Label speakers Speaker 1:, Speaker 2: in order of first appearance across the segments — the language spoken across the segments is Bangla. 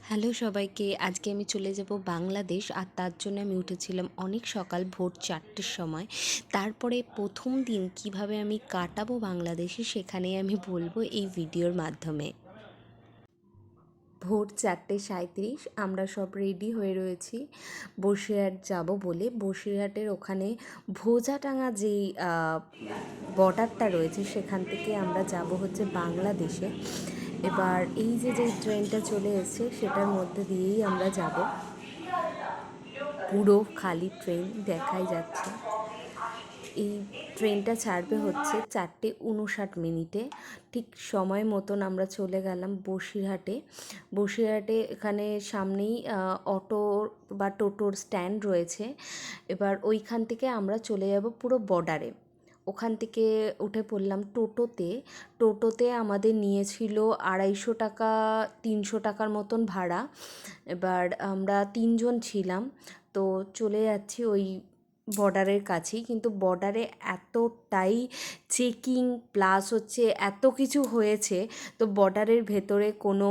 Speaker 1: হ্যালো সবাইকে, আজকে আমি চলে যাব বাংলাদেশ। আর তার জন্য আমি উঠেছিলাম অনেক সকাল, ভোর 4টের সময়। তারপরে প্রথম দিন কিভাবে আমি কাটাবো বাংলাদেশে, সেখানেই আমি বলবো এই ভিডিওর মাধ্যমে। ভোর 4:37 আমরা সব রেডি হয়ে রয়েছি বসিরহাট যাব বলে। বসিরহাটের ওখানে ভোজাটাঙ্গা যেই বর্ডারটা রয়েছে, সেখান থেকে আমরা যাব হচ্ছে বাংলাদেশে। এবার এই যে যেই ট্রেনটা চলে এসেছে সেটার মধ্যে দিয়েই আমরা যাব। পুরো খালি ট্রেন দেখাই যাচ্ছে। এই ট্রেনটা ছাড়বে হচ্ছে 4:59 ঠিক সময় মতন আমরা চলে গেলাম বসিরহাটে এখানে সামনেই অটো বা টোটোর স্ট্যান্ড রয়েছে। এবার ওইখান থেকে আমরা চলে যাব পুরো বর্ডারে। ওখান থেকে উঠে পড়লাম টোটোতে আমাদের নিয়েছিল 250 টাকা 300 টাকার মতন ভাড়া। এবার আমরা 3জন ছিলাম, তো চলে যাচ্ছি ওই বর্ডারের কাছেই। কিন্তু বর্ডারে এতটাই চেকিং প্লাস হচ্ছে এত কিছু হয়েছে, তো বর্ডারের ভেতরে কোনো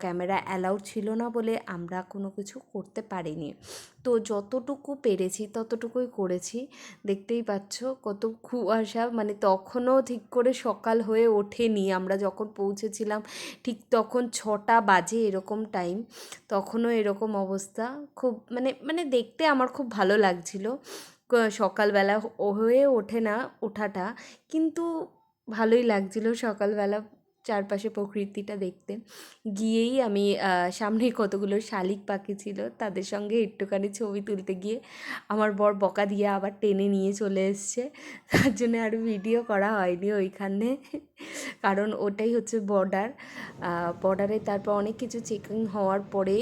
Speaker 1: ক্যামেরা অ্যালাউড ছিল না বলে আমরা কোনো কিছু করতে পারিনি। তো যতটুকু পেরেছি ততটুকুই করেছি। দেখতেই পাচ্ছ কত কুয়াশা, মানে তখনও ঠিক করে সকাল হয়ে ওঠেনি। আমরা যখন পৌঁছেছিলাম ঠিক তখন 6টা বাজে এরকম টাইম, তখনও এরকম অবস্থা। খুব মানে দেখতে আমার খুব ভালো লাগছিল। সকালবেলা হয়ে ওঠে না ওঠাটা, কিন্তু ভালোই লাগছিল সকালবেলা চারপাশে প্রকৃতিটা দেখতে। গিয়েই আমি সামনেই কতগুলো শালিক পাখি ছিল, তাদের সঙ্গে একটুখানি ছবি তুলতে গিয়ে আমার বর বকা দিয়ে আবার টেনে নিয়ে চলে এসছে। তার জন্য আর ভিডিও করা হয়নি ওইখানে, কারণ ওটাই হচ্ছে বর্ডারে। তারপর অনেক কিছু চেকিং হওয়ার পরে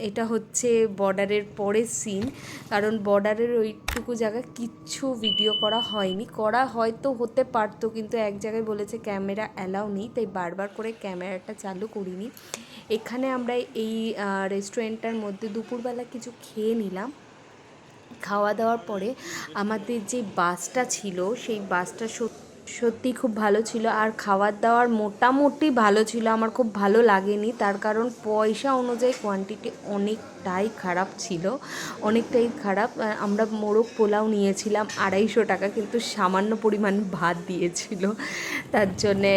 Speaker 1: এটা হচ্ছে বর্ডারের পরের সিন। কারণ বর্ডারের ওইটুকু জায়গা কিচ্ছু ভিডিও করা হয়নি, করা হয়তো হতে পারতো, কিন্তু এক জায়গায় বলেছে ক্যামেরা অ্যালাউ নেই, তাই বারবার করে ক্যামেরাটা চালু করিনি। এখানে আমরা এই রেস্টুরেন্টটার মধ্যে দুপুরবেলা কিছু খেয়ে নিলাম। খাওয়া দাওয়ার পরে আমাদের যে বাসটা ছিল সেই বাসটা সত্যি খুব ভালো ছিল, আর খাবার দাওয়ার মোটামুটি ভালো ছিল। আমার খুব ভালো লাগেনি, তার কারণ পয়সা অনুযায়ী কোয়ান্টিটি অনেকটাই খারাপ। আমরা মোরগ পোলাও নিয়েছিলাম 250 টাকা, কিন্তু সামান্য পরিমাণ ভাত দিয়েছিল, তার জন্যে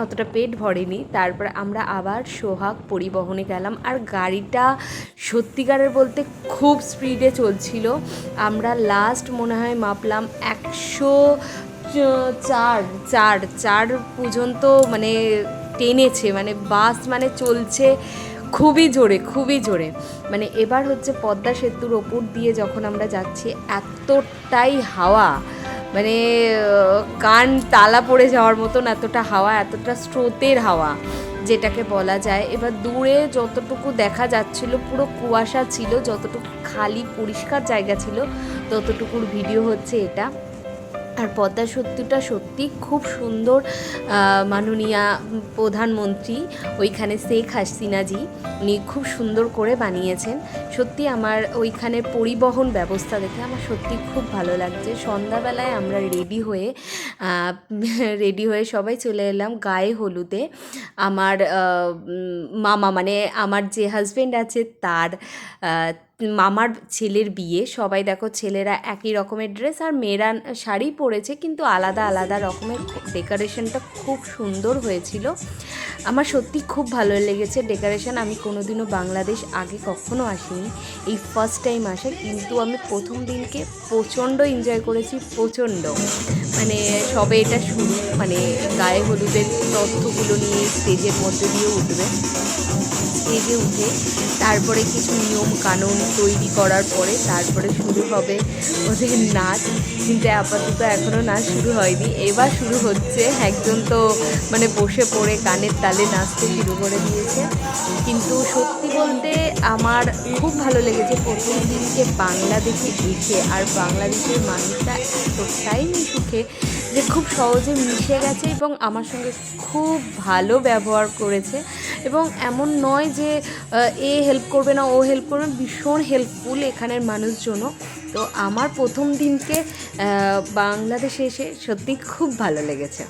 Speaker 1: অতটা পেট ভরেনি। তারপর আমরা আবার সোহাগ পরিবহনে গেলাম, আর গাড়িটা সত্যিকারের বলতে খুব স্পিডে চলছিল। আমরা লাস্ট মনে হয় মাপলাম 104 পর্যন্ত মানে টেনেছে, মানে বাস মানে চলছে খুবই জোরে। মানে এবার হচ্ছে পদ্মা সেতুর ওপর দিয়ে যখন আমরা যাচ্ছি, এতটাই হাওয়া, মানে কান তালা পড়ে যাওয়ার মতন এতটা হাওয়া, এতটা স্রোতের হাওয়া যেটাকে বলা যায়। এবার দূরে যতটুকু দেখা যাচ্ছিল পুরো কুয়াশা ছিল, যতটুকু খালি পরিষ্কার জায়গা ছিল ততটুকুর ভিডিও হচ্ছে এটা। আর পদ্মা সেতুটা সত্যি খুব সুন্দর। মাননীয়া প্রধানমন্ত্রী ওইখানে শেখ হাসিনাজি, উনি খুব সুন্দর করে বানিয়েছেন। সত্যি আমার ওইখানে পরিবহন ব্যবস্থা দেখে আমার সত্যি খুব ভালো লাগছে। সন্ধ্যাবেলায় আমরা রেডি হয়ে সবাই চলে এলাম গায়ে হলুদে। আমার মামা, মানে আমার যে হাজব্যান্ড আছে তার মামার ছেলের বিয়ে। সবাই দেখো, ছেলেরা একই রকমের ড্রেস আর মেয়েরা শাড়ি পরেছে, কিন্তু আলাদা আলাদা রকমের। ডেকোরেশনটা খুব সুন্দর হয়েছিল, আমার সত্যি খুব ভালো লেগেছে ডেকোরেশন। আমি কোনোদিনও বাংলাদেশ আগে কখনো আসিনি, এই ফার্স্ট টাইম আসে, কিন্তু আমি প্রথম দিনকে প্রচণ্ড এনজয় করেছি, প্রচণ্ড। মানে সবে এটা শুরু, মানে গায়ে হলুদের তথ্যগুলো নিয়ে স্টেজের মধ্যে দিয়ে স্টেজে উঠে তারপরে কিছু নিয়ম কানুন তৈরি করার পরে তারপরে শুরু হবে ওদের নাচ। কিন্তু আপাতত এখনও নাচ শুরু হয়নি, এবার শুরু হচ্ছে। একজন তো মানে বসে পড়ে গানের তালে নাচতে শুরু করে দিয়েছে। কিন্তু সত্যি বলতে আমার খুব ভালো লেগেছে প্রথম দিনকে বাংলাদেশে এসে। আর বাংলাদেশের মানুষরা এতটাই মিশুকে যে খুব সহজে মিশে গেছে এবং আমার সঙ্গে খুব ভালো ব্যবহার করেছে। এবং এমন নয় যে এ হেল্প করবে না ও হেল্প করবে, ভীষণ হেল্পফুল এখানের মানুষজনও। তো আমার প্রথম দিনকে বাংলাদেশে এসে সত্যি খুব ভালো লেগেছে।